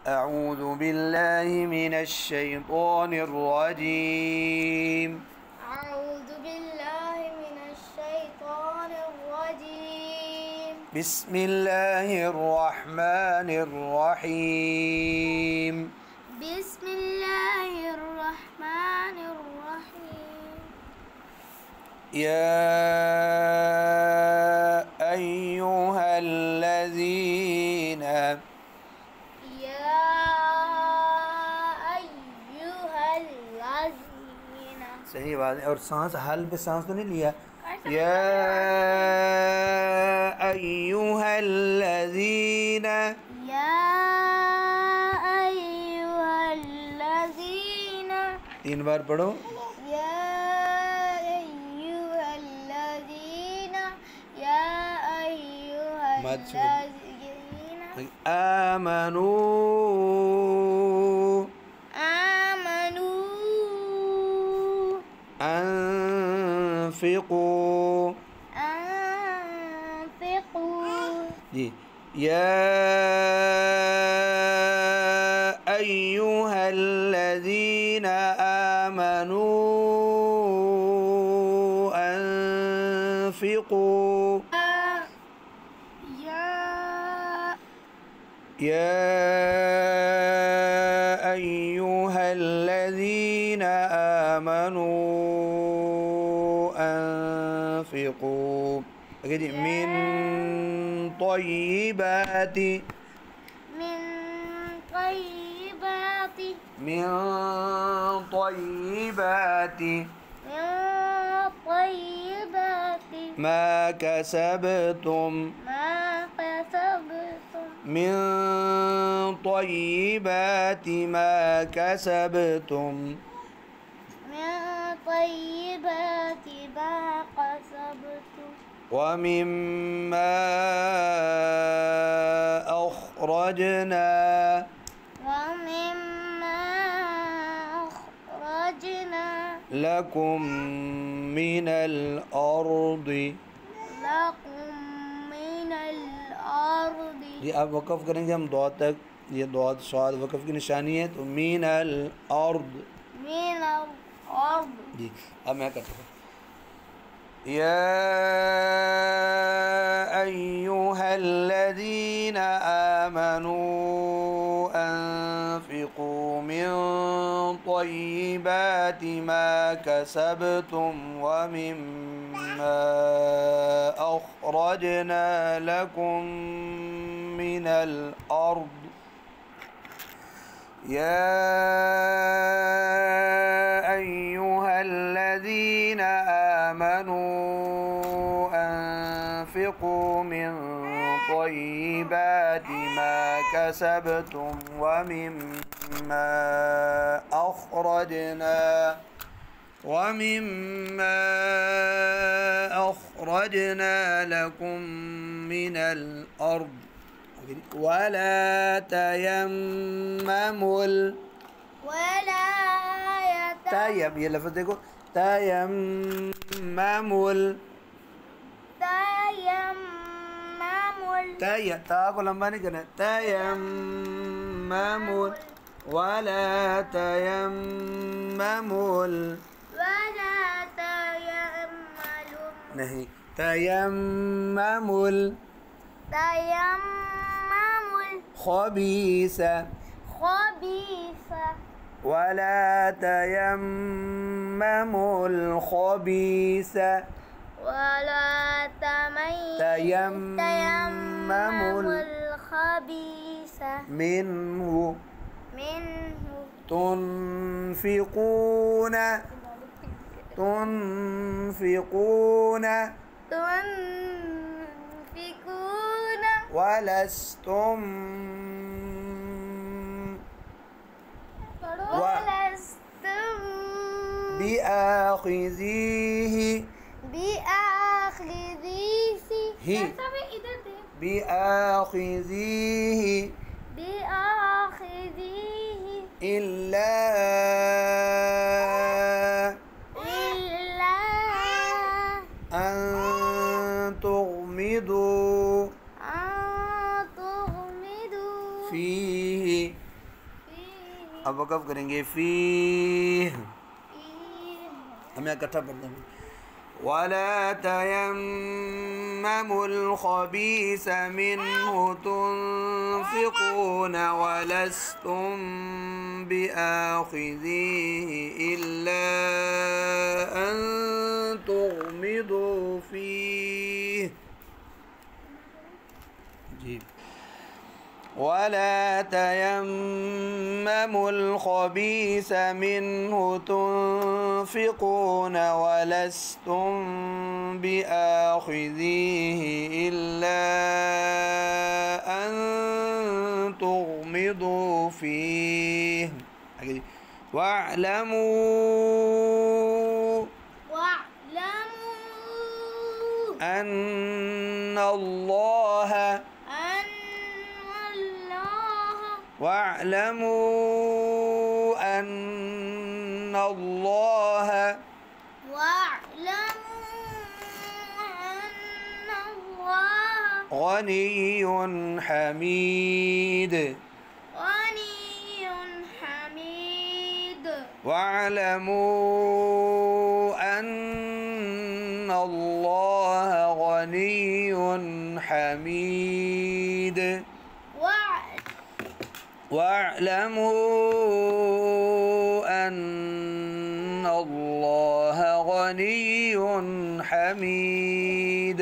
أعوذ بالله من الشيطان الرجيم. أعوذ بالله من الشيطان الرجيم. بسم الله الرحمن الرحيم. بسم الله الرحمن الرحيم. يا أيها الذين सही बात है। और सांस हल पे सांस तो नहीं लिया। या अय्युहल्लज़ीना, या अय्युहल्लज़ीना, 3 बार पढ़ो। या अय्युहल्लज़ीना, या अय्युहल्लज़ीना आमनू आमनू अनफिकू अनफिकू जी। या अय्युहल्लज़ीना आमनू अनफिकू। या अय्युहल्लज़ीना आमनू अनफिकू। मिन तय्यिबाति من طيبات من طيبات ما كسبتم ما كسبتم من طيبات ما كسبتم من طيبات ما كسبتم ومما أخرجنا لكم من الأرض। ये आप वक़फ़ करेंगे हम दौद तक, ये दौद स्वाद वक़फ़ की निशानी है। तो मीन अल अर्द जी। अब मैं करता हूँ। या अय्युहल्लज़ीना आमनू अनफ़िक़ू मिन तय्यिबाति मा कसबतुम व मिम्मा अख़रजना लकुम मिनल अर्द। या अय्युहल्लज़ीना आमनू अनफ़िक़ू मिन तय्यिबाति मा कसबतुम व मिम्मा अख़रजना लकुम मिनल अर्द। वला तयम्ममुल तयम, ये लफ्ज़ देखो, तयम्ममुल ता को लंबा नहीं करना। तयम्ममुल वला तयम्ममुल नहीं, तयम्ममुल खबीसा वला तयम्ममुल खबीसा तयम्ममुल मिन्हु तुनफिकून वलस्तुम बिआखिज़ीही इल्ला अन तुग़मिदू फीही अब वक़फ़ करेंगे फ़ी, हमें इकट्ठा पढ़ते हैं। वला तयम्ममुल ख़बीस मिन्हु तुनफ़िक़ून वलस्तुम बिआख़िज़ीहि इल्ला अन तुग़मिदू फ़ीह। जी। वला तयम्ममुल ख़बीस मिन्हु तुनफ़िक़ून वलस्तुम बिआख़िज़ीहि इल्ला अन तुग़मिदू फ़ीह। वअलमू अन्नल्लाह واعلموا أن الله غني حميد. واعلموا أن الله غني حميد. واعلموا أن الله غني حميد.